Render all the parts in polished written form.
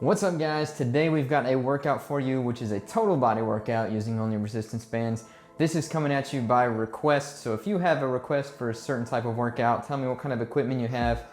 What's up guys? Today we've got a workout for you which is a total body workout using only resistance bands. This is coming at you by request, so if you have a request for a certain type of workout, tell me what kind of equipment you have.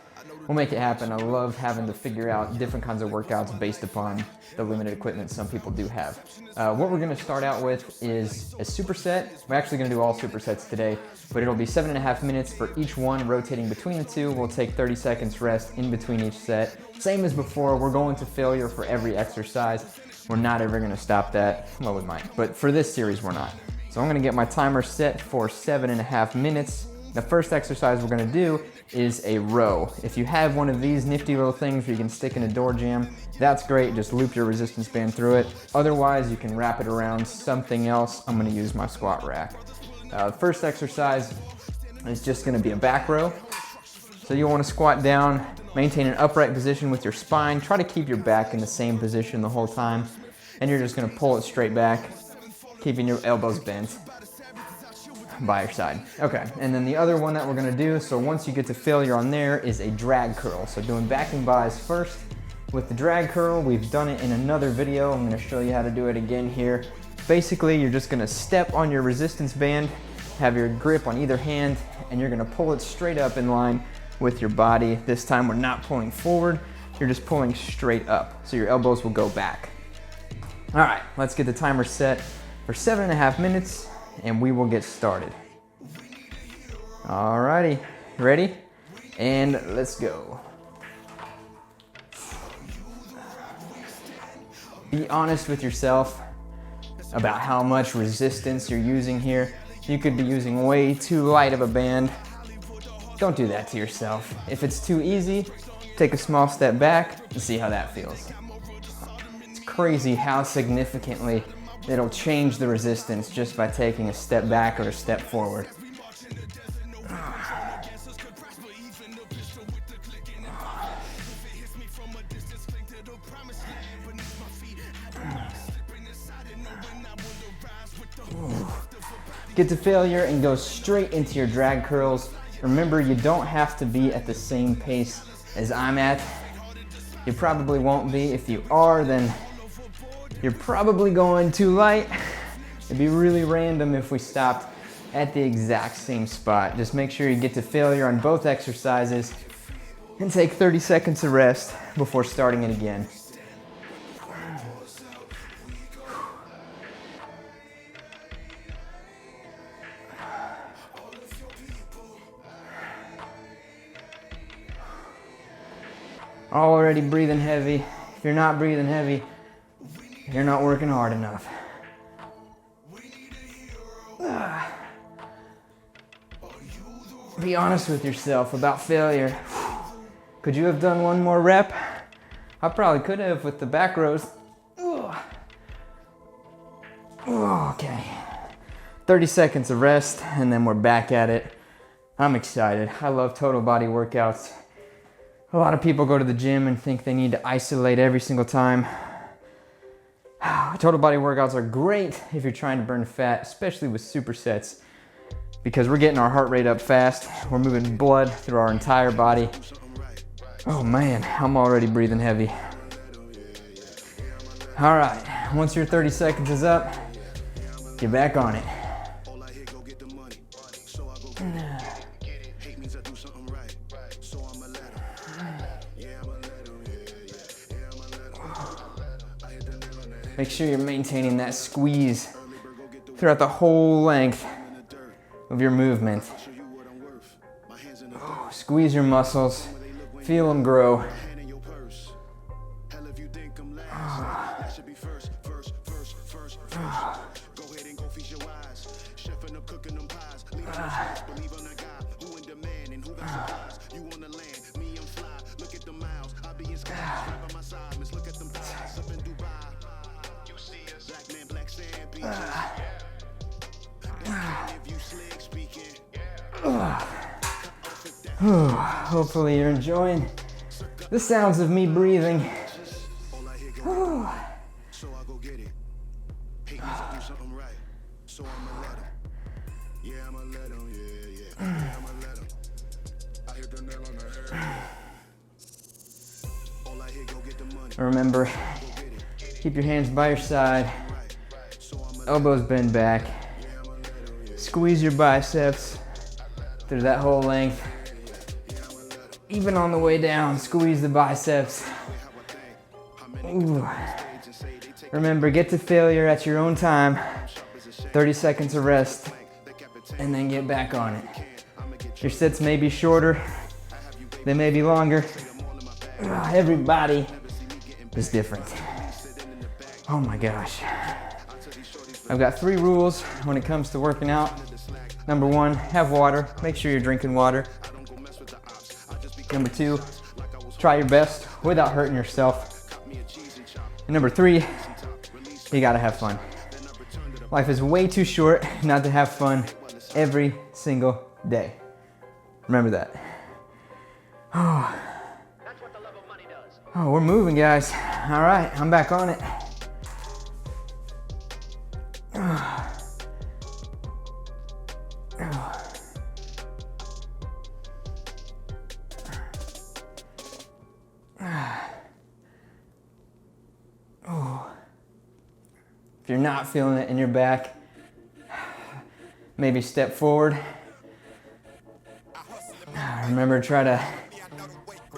We'll make it happen. I love having to figure out different kinds of workouts based upon the limited equipment some people do have. What we're going to start out with is a superset. We're actually going to do all supersets today, but it'll be 7.5 minutes for each one, rotating between the two. We'll take 30 seconds rest in between each set. Same as before, we're going to failure for every exercise. We're not ever going to stop that. Well, we might, but for this series, we're not. So I'm going to get my timer set for 7.5 minutes. The first exercise we're going to do is a row. If you have one of these nifty little things where you can stick in a door jamb, that's great. Just loop your resistance band through it. Otherwise, you can wrap it around something else. I'm going to use my squat rack. The first exercise is just going to be a back row. So you'll want to squat down, maintain an upright position with your spine. Try to keep your back in the same position the whole time. And you're just going to pull it straight back, keeping your elbows bent by your side. Okay, and then the other one that we're gonna do, so once you get to failure on there, is a drag curl. So doing backing buys first. With the drag curl, we've done it in another video. I'm gonna show you how to do it again here. Basically, you're just gonna step on your resistance band, have your grip on either hand, and you're gonna pull it straight up in line with your body. This time we're not pulling forward, you're just pulling straight up. So your elbows will go back. All right, let's get the timer set for 7.5 minutes. And we will get started. Alrighty, ready? And let's go. Be honest with yourself about how much resistance you're using here. You could be using way too light of a band. Don't do that to yourself. If it's too easy, take a small step back and see how that feels. It's crazy how significantly it'll change the resistance just by taking a step back or a step forward. Get to failure and go straight into your drag curls. Remember, you don't have to be at the same pace as I'm at. You probably won't be. If you are, then you're probably going too light. It'd be really random if we stopped at the exact same spot. Just make sure you get to failure on both exercises and take 30 seconds of rest before starting it again. Already breathing heavy. If you're not breathing heavy, you're not working hard enough. Be honest with yourself about failure. Could you have done one more rep? I probably could have with the back rows. Okay. 30 seconds of rest and then we're back at it. I'm excited. I love total body workouts. A lot of people go to the gym and think they need to isolate every single time. Total body workouts are great if you're trying to burn fat, especially with supersets, because we're getting our heart rate up fast. We're moving blood through our entire body. Oh man, I'm already breathing heavy. All right, once your 30 seconds is up, get back on it. Make sure you're maintaining that squeeze throughout the whole length of your movement. Oh, squeeze your muscles, feel them grow. Hopefully you're enjoying the sounds of me breathing. Remember, keep your hands by your side, elbows bend back, squeeze your biceps through that whole length. Even on the way down, squeeze the biceps. Ooh. Remember, get to failure at your own time. 30 seconds of rest, and then get back on it. Your sets may be shorter, they may be longer. Everybody is different. Oh my gosh. I've got 3 rules when it comes to working out. Number 1, have water. Make sure you're drinking water. Number 2, try your best without hurting yourself. And number 3, you gotta have fun. Life is way too short not to have fun every single day. Remember that. Oh, we're moving, guys. All right, I'm back on it. If you're not feeling it in your back, maybe step forward. Remember, try to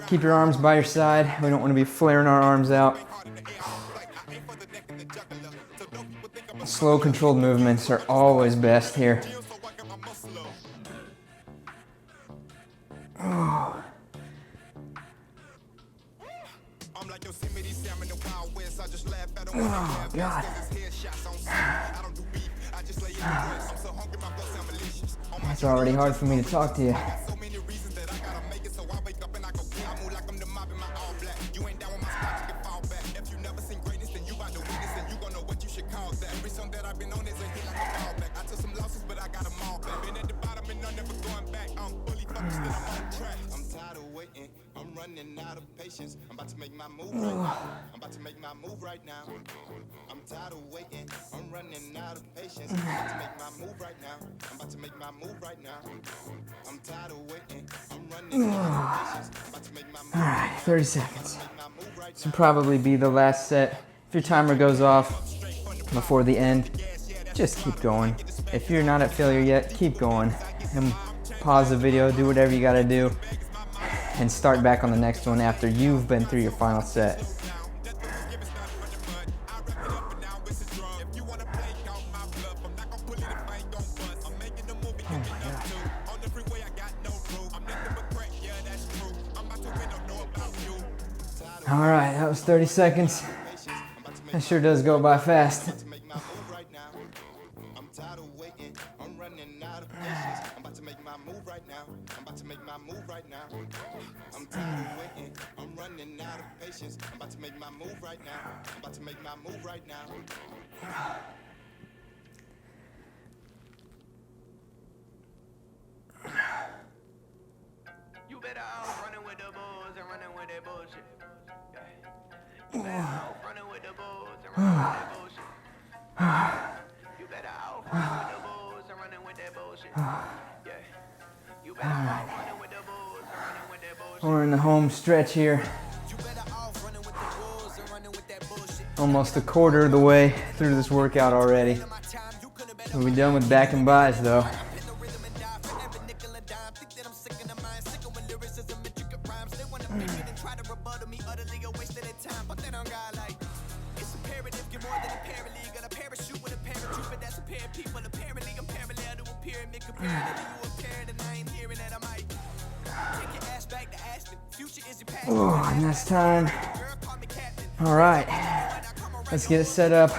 keep your arms by your side. We don't want to be flaring our arms out. Slow, controlled movements are always best here. Oh. Oh, God. It's already hard for me to talk to you. I'm about to make my move right now. I'm about to make my move right now. I'm tired of waiting. I'm running out of patience. I'm about to make my move right now. I'm about to make my move right now. I'm tired of waiting. I'm running out of patience. I'm about to make my move. All right, 30 seconds. This will probably be the last set. If your timer goes off before the end, just keep going. If you're not at failure yet, keep going. And pause the video, do whatever you gotta do, and start back on the next one after you've been through your final set. Oh my gosh. All right, that was 30 seconds. That sure does go by fast. I'm tired of waiting. I'm running out of patience. I'm about to make my move right now. I'm about to make my move right now. You better out running with the bulls and running with that bullshit. You better out running with the bulls and running with that bullshit. You better out running with the bulls and running with that bullshit. Yeah. You better out running with the bulls and running with that bullshit. We're in the home stretch here. Almost a quarter of the way through this workout already. We'll be done with back and buys though. Oh, and that's time. All right, let's get it set up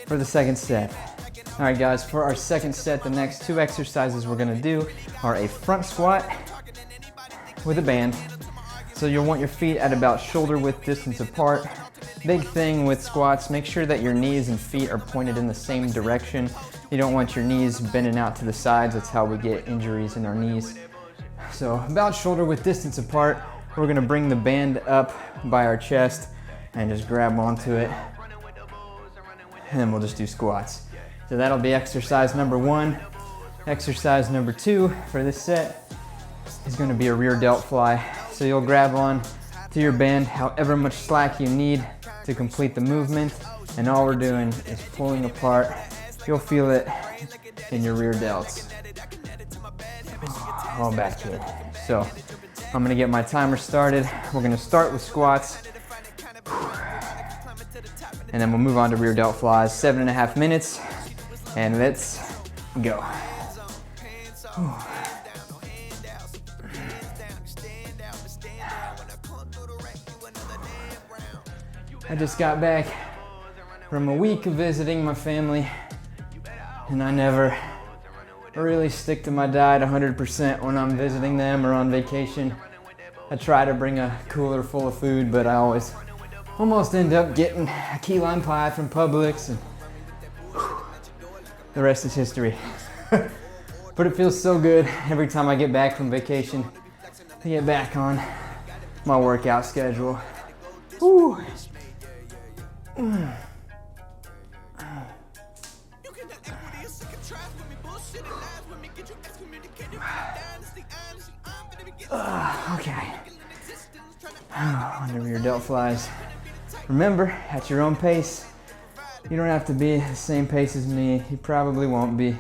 for the second set. All right guys, for our second set, the next 2 exercises we're gonna do are a front squat with a band. So you'll want your feet at about shoulder width distance apart. Big thing with squats, make sure that your knees and feet are pointed in the same direction. You don't want your knees bending out to the sides. That's how we get injuries in our knees. So about shoulder width distance apart, we're gonna bring the band up by our chest and just grab onto it. And then we'll just do squats. So that'll be exercise number 1. Exercise number 2 for this set is gonna be a rear delt fly. So you'll grab on to your band however much slack you need to complete the movement. And all we're doing is pulling apart. You'll feel it in your rear delts. Oh, back to it. So I'm gonna get my timer started. We're gonna start with squats. And then we'll move on to rear delt flies, 7.5 minutes. And let's go. I just got back from a week of visiting my family, and I never really stick to my diet 100% when I'm visiting them or on vacation. I try to bring a cooler full of food, but I almost end up getting a key lime pie from Publix, and the rest is history. But it feels so good every time I get back from vacation to get back on my workout schedule. Woo. Okay. Under your delt flies. Remember, at your own pace. You don't have to be the same pace as me. You probably won't be.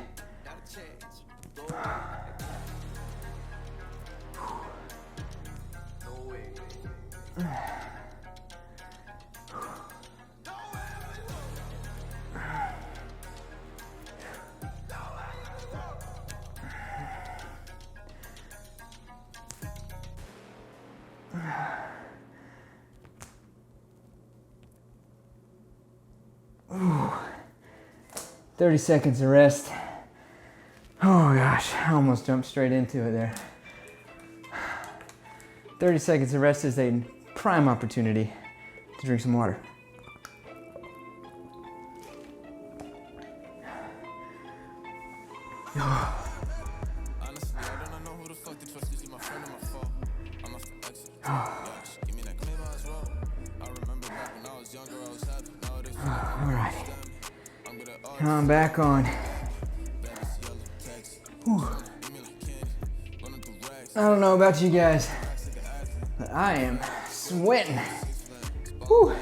Ooh. 30 seconds of rest. Oh gosh, I almost jumped straight into it there. 30 seconds of rest is a prime opportunity to drink some water. Alright, I'm back on. Whew. I don't know about you guys, but I am sweating. Whew.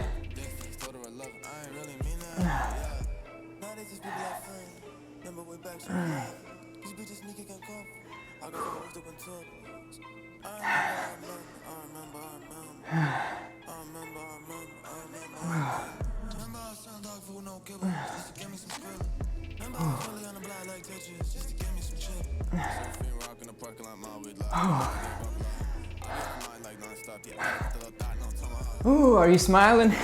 Ooh, are you smiling?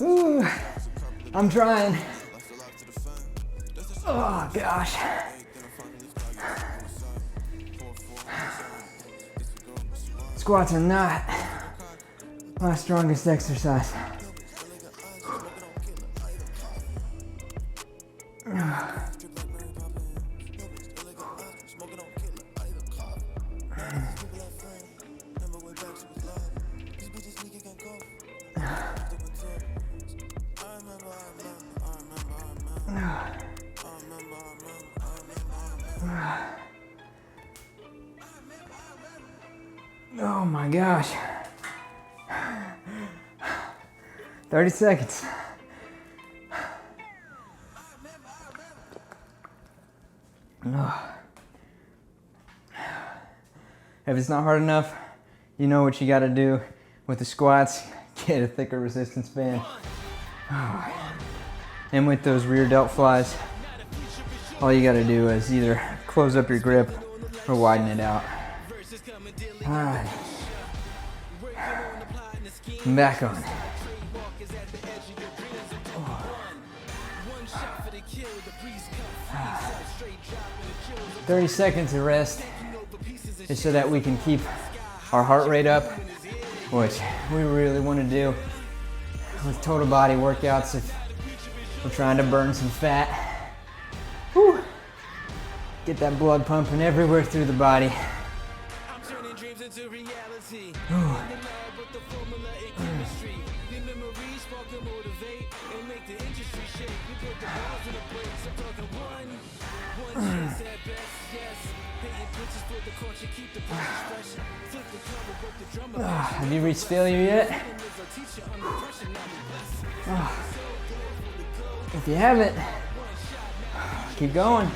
Ooh, I'm trying. Oh gosh. Squats are not my strongest exercise. Oh my gosh. 30 seconds. If it's not hard enough, you know what you gotta do with the squats. Get a thicker resistance band. And with those rear delt flies, all you gotta do is either close up your grip or widen it out. All right, I'm back on. 30 seconds of rest is so that we can keep our heart rate up, which we really want to do with total body workouts if we're trying to burn some fat. Whew. Get that blood pumping everywhere through the body. Have you reached failure yet? If you haven't, keep going.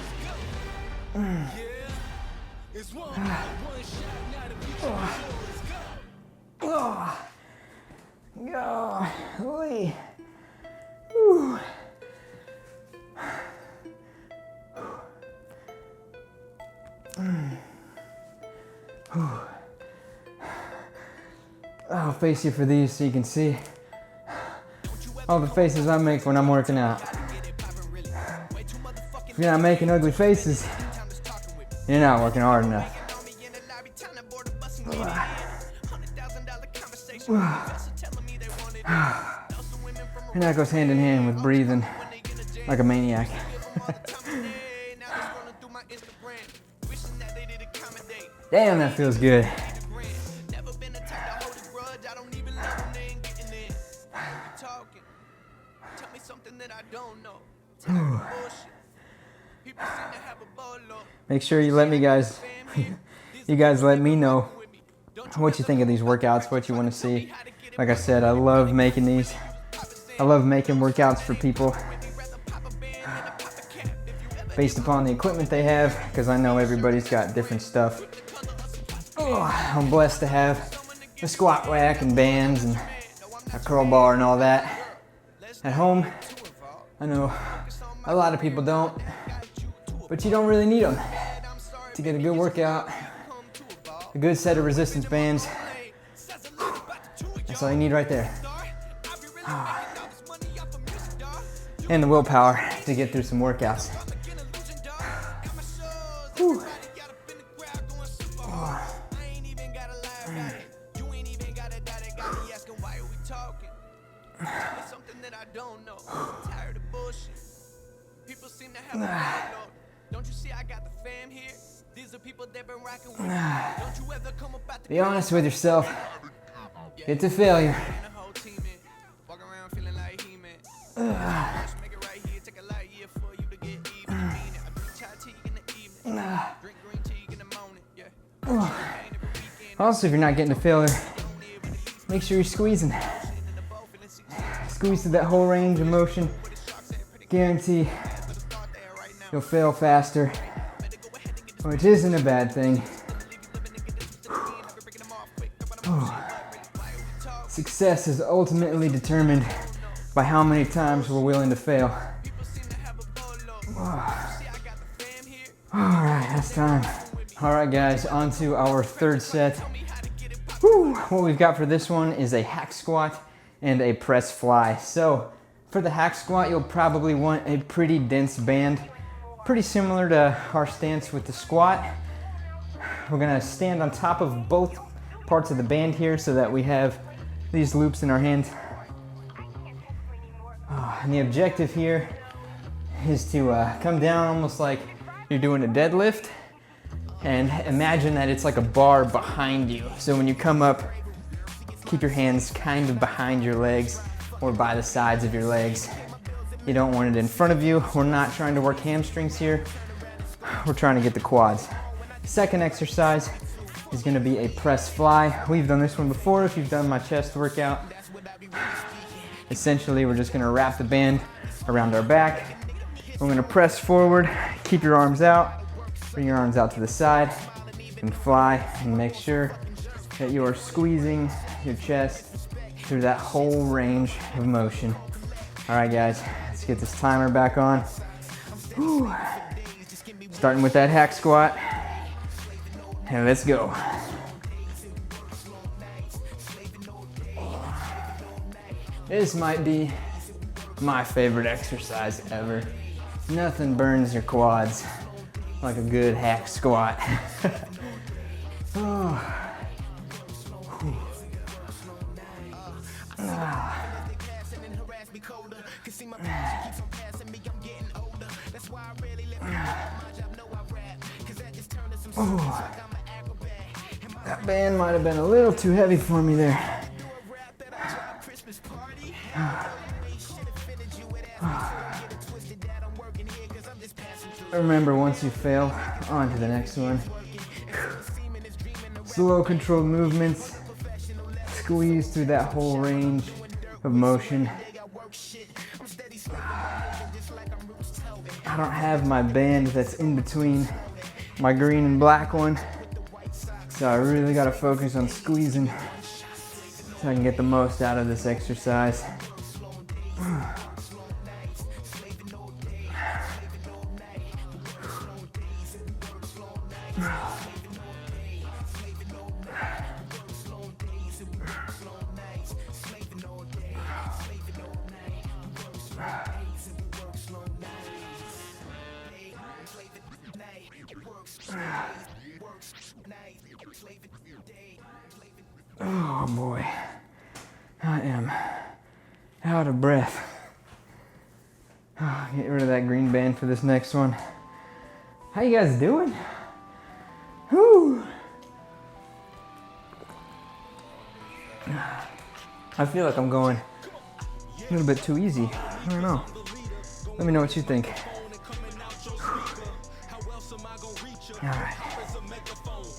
Golly. Whew. I'll face you for these so you can see all the faces I make when I'm working out. If you're not making ugly faces, you're not working hard enough. And that goes hand in hand with breathing like a maniac. Damn, that feels good. Make sure you let me you guys let me know what you think of these workouts, what you want to see. Like I said, I love making these. I love making workouts for people based upon the equipment they have, because I know everybody's got different stuff. I'm blessed to have a squat rack and bands and a curl bar and all that at home. I know a lot of people don't, but you don't really need them to get a good workout, a good set of resistance bands. That's all you need right there. And the willpower to get through some workouts. Whew. Be honest with yourself. Get to failure. Also, if you're not getting to failure, make sure you're squeezing. Squeeze through that whole range of motion. Guarantee you'll fail faster, which isn't a bad thing. Success is ultimately determined by how many times we're willing to fail. Alright, that's time. Alright guys, on to our third set. What we've got for this one is a hack squat and a press fly. So for the hack squat, you'll probably want a pretty dense band, pretty similar to our stance with the squat. We're gonna stand on top of both parts of the band here so that we have these loops in our hands. And the objective here is to come down almost like you're doing a deadlift, and imagine that it's like a bar behind you. So when you come up, keep your hands kind of behind your legs or by the sides of your legs. You don't want it in front of you. We're not trying to work hamstrings here. We're trying to get the quads. Second exercise is gonna be a press fly. We've done this one before if you've done my chest workout. Essentially, we're just gonna wrap the band around our back. We're gonna press forward, keep your arms out, bring your arms out to the side, and fly, and make sure that you are squeezing your chest through that whole range of motion. All right, guys, let's get this timer back on. Whew. Starting with that hack squat, and let's go. This might be my favorite exercise ever. Nothing burns your quads like a good hack squat. Oh. Oh. That band might have been a little too heavy for me there. Remember, once you fail, on to the next one. Slow controlled movements. Squeeze through that whole range of motion. I don't have my band that's in between my green and black one, so I really gotta focus on squeezing so I can get the most out of this exercise. Oh boy, I am out of breath. Get rid of that green band for this next one. How you guys doing? Whew. I feel like I'm going a little bit too easy. I don't know. Let me know what you think. All right,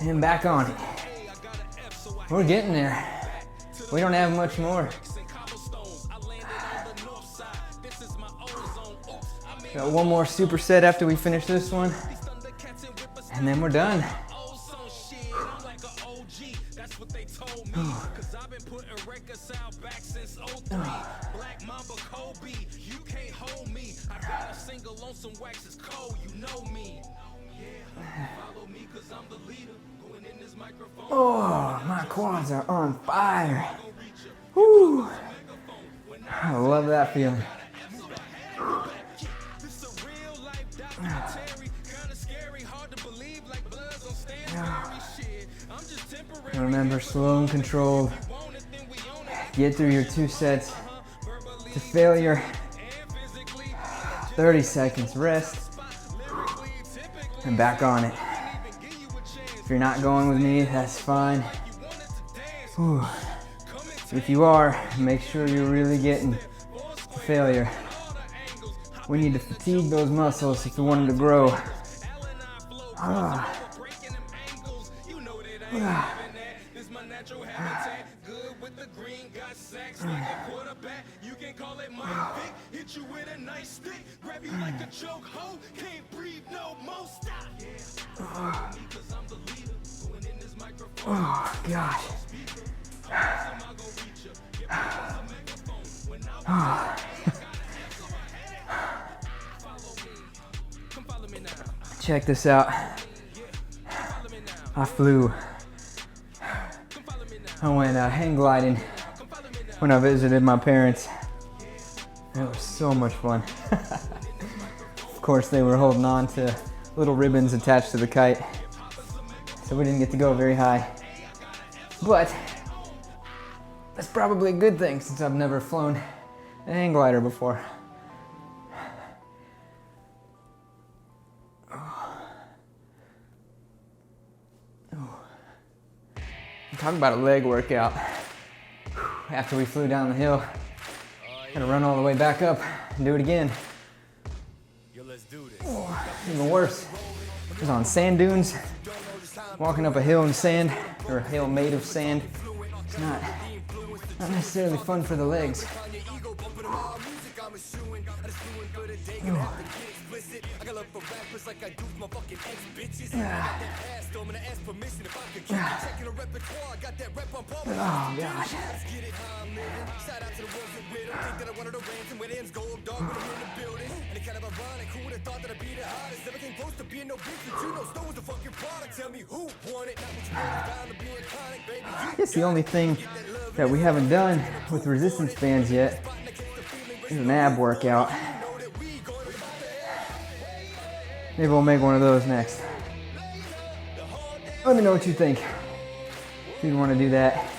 and back on it. We're getting there. We don't have much more. Got one more superset after we finish this one, and then we're done. Oh, my quads are on fire. Woo. I love that feeling. Remember, slow and controlled. Get through your 2 sets to failure. 30 seconds rest, and back on it. If you're not going with me, that's fine. Whew. If you are, make sure you're really getting to failure. We need to fatigue those muscles if we want them to grow. Oh gosh. Check this out. I flew. I went hang gliding when I visited my parents. It was so much fun. Of course, they were holding on to little ribbons attached to the kite, so we didn't get to go very high. But that's probably a good thing since I've never flown a hang glider before. Talk about a leg workout. After we flew down the hill, had to run all the way back up and do it again. Oh, even worse. It was on sand dunes, walking up a hill in sand, or a hill made of sand. It's not necessarily fun for the legs. Oh gosh. I guess the only thing that we haven't done with resistance bands yet is an ab workout. Maybe we'll make one of those next. Let me know what you think. If you want to do that.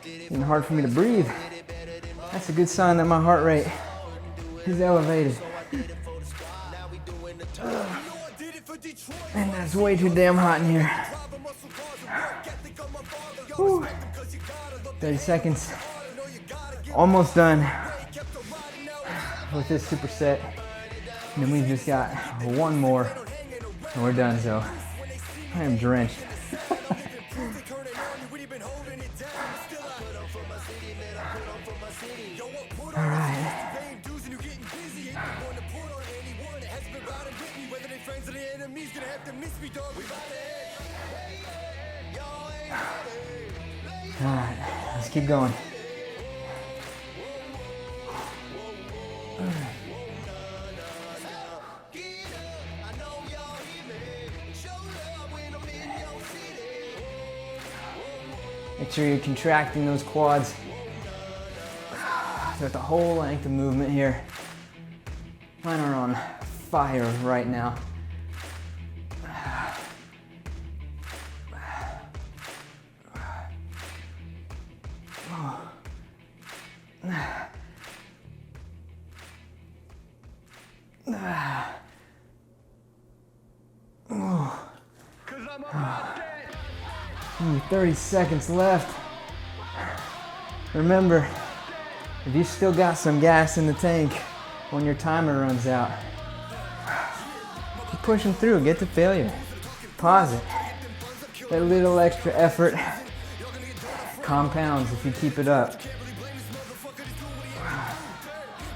It's hard for me to breathe. That's a good sign that my heart rate is elevated. And that's way too damn hot in here. Whew. 30 seconds. Almost done with this superset. And then we've just got one more and we're done, so I am drenched. All right. All right, let's keep going. Make sure you're contracting those quads throughout the whole length of movement here. Mine are on fire right now. Only 30 seconds left. Remember, if you still got some gas in the tank when your timer runs out, keep pushing through, get to failure. Pause it. That little extra effort compounds if you keep it up.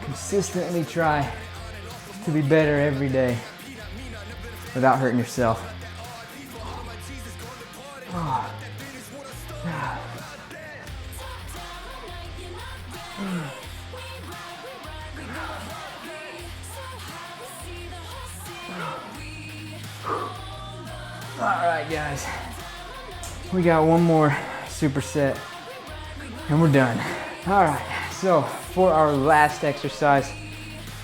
Consistently try to be better every day without hurting yourself. All right, guys, we got one more superset and we're done. All right, so for our last exercise,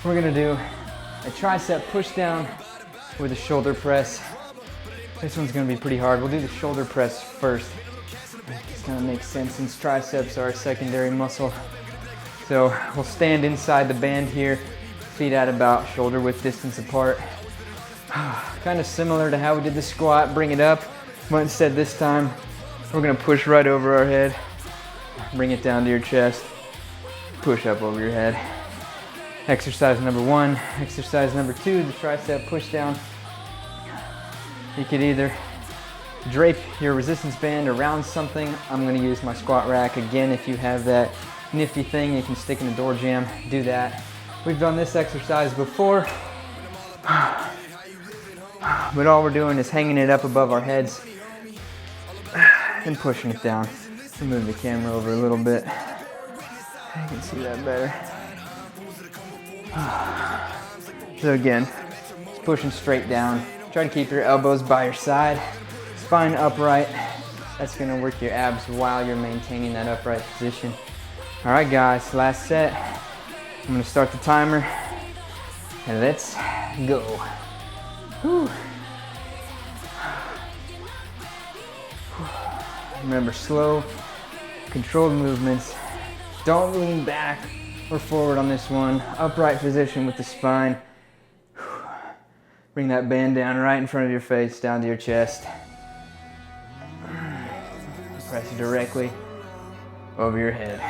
we're gonna do a tricep push down with a shoulder press. This one's gonna be pretty hard. We'll do the shoulder press first. This kind of makes sense since triceps are a secondary muscle. So we'll stand inside the band here, feet at about shoulder width distance apart. Kind of similar to how we did the squat, bring it up, but instead this time we're gonna push right over our head, bring it down to your chest, push up over your head. Exercise number one. Exercise number two, the tricep push down. You could either drape your resistance band around something. I'm gonna use my squat rack. Again, if you have that nifty thing you can stick in a door jamb, do that. We've done this exercise before, but all we're doing is hanging it up above our heads and pushing it down. I'll move the camera over a little bit. You can see that better. So again, just pushing straight down. Try to keep your elbows by your side, spine upright. That's gonna work your abs while you're maintaining that upright position. All right, guys, last set. I'm gonna start the timer, and let's go. Whew. Remember, slow, controlled movements. Don't lean back or forward on this one. Upright position with the spine. Bring that band down right in front of your face, down to your chest. Press it directly over your head.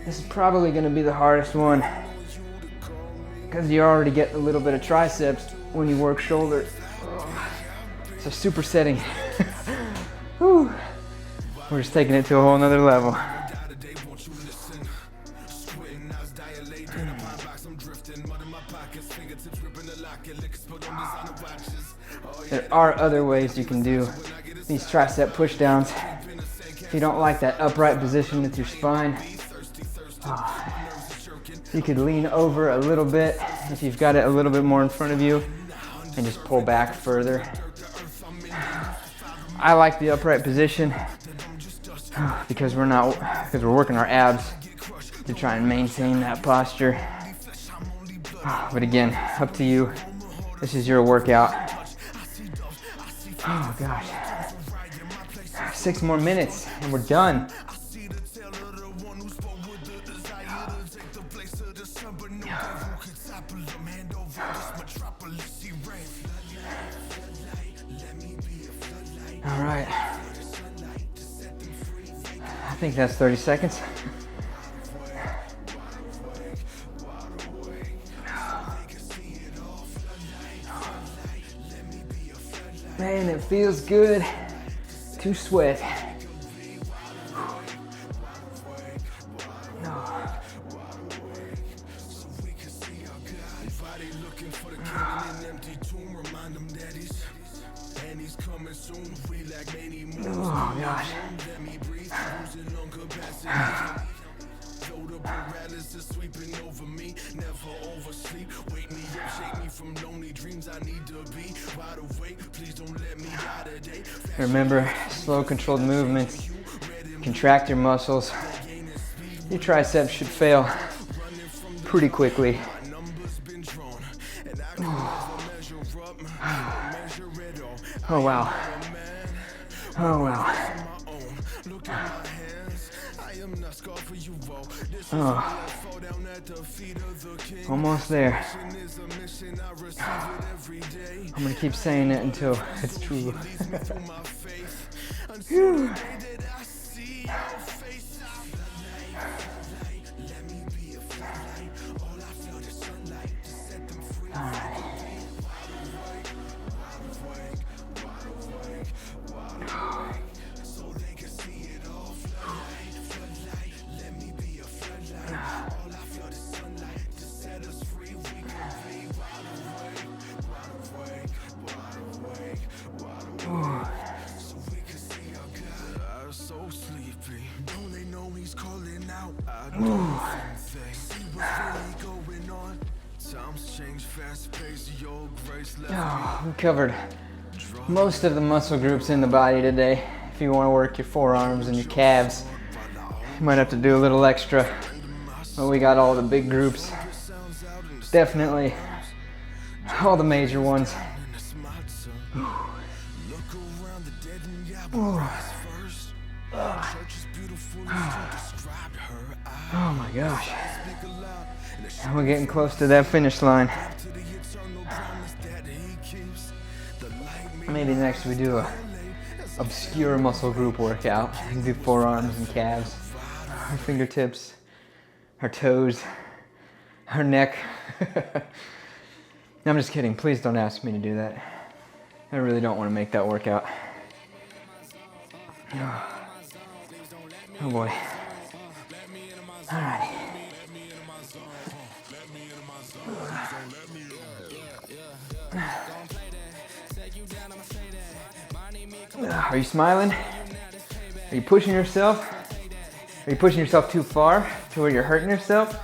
This is probably going to be the hardest one because you already get a little bit of triceps when you work shoulder. So supersetting. Whew. We're just taking it to a whole nother level. There are other ways you can do these tricep push downs. If you don't like that upright position with your spine, you could lean over a little bit if you've got it a little bit more in front of you and just pull back further. I like the upright position because we're working our abs to try and maintain that posture. But again, up to you. This is your workout. Oh gosh. 6 more minutes and we're done. All right. I think that's 30 seconds. Man, it feels good to sweat. Oh gosh. Remember, slow controlled movements. Contract your muscles. Your triceps should fail pretty quickly. Oh wow. Oh wow. Oh. Almost there. I'm gonna keep saying it until it's true. Whew. All right. Oh, we covered most of the muscle groups in the body today. If you want to work your forearms and your calves, you might have to do a little extra. But we got all the big groups. Definitely all the major ones. Oh my gosh. We're getting close to that finish line. Maybe next we do a obscure muscle group workout. We can do forearms and calves, our fingertips, our toes, our neck. I'm just kidding. Please don't ask me to do that. I really don't want to make that workout. Oh boy. All right. Are you smiling? Are you pushing yourself? Are you pushing yourself too far to where you're hurting yourself?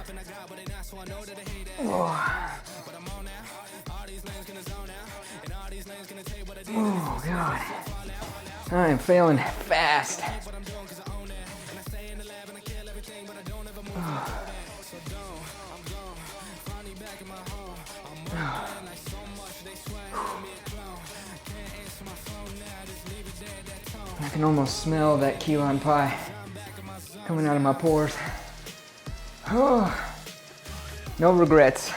Oh, oh God. I am failing fast. Oh. I can almost smell that key lime pie coming out of my pores. Oh, no regrets.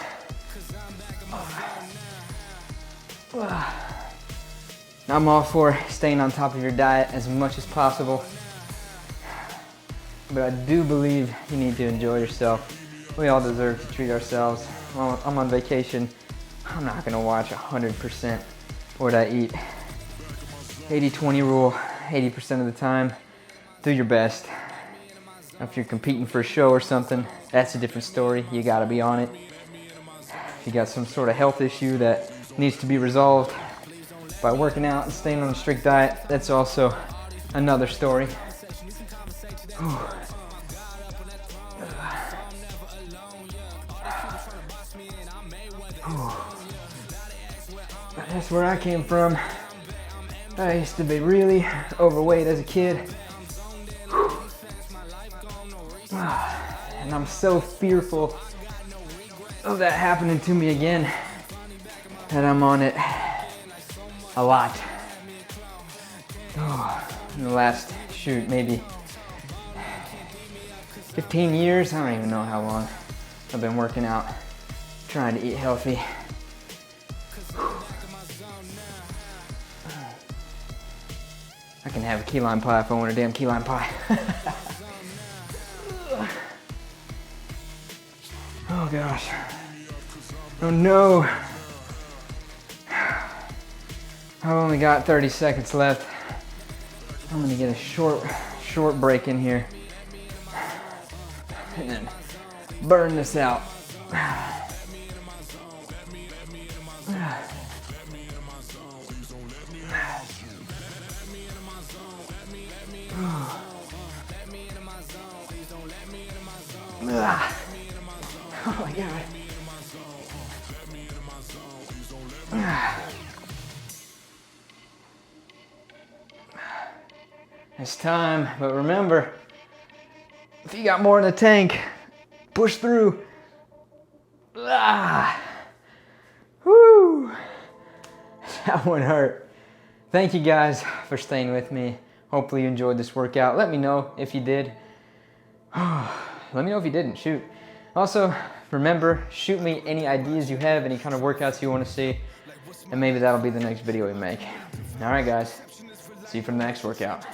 I'm all for staying on top of your diet as much as possible, but I do believe you need to enjoy yourself. We all deserve to treat ourselves. While I'm on vacation, I'm not gonna watch 100% what I eat. 80-20 rule, 80% of the time, do your best. If you're competing for a show or something, that's a different story. You gotta be on it. If you got some sort of health issue that needs to be resolved by working out and staying on a strict diet, that's also another story. That's where I came from. I used to be really overweight as a kid. And I'm so fearful of that happening to me again that I'm on it a lot. In the last, maybe 15 years, I don't even know how long I've been working out, trying to eat healthy. I can have a key lime pie if I want a damn key lime pie. Oh gosh. Oh no. I've only got 30 seconds left. I'm gonna get a short break in here. And then burn this out. Oh my God. It's time, but remember, if you got more in the tank, push through. Woo! That one hurt. Thank you guys for staying with me. Hopefully you enjoyed this workout. Let me know if you did. Let me know if you didn't, shoot. Also, remember, shoot me any ideas you have, any kind of workouts you want to see, and maybe that'll be the next video we make. All right, guys. See you for the next workout.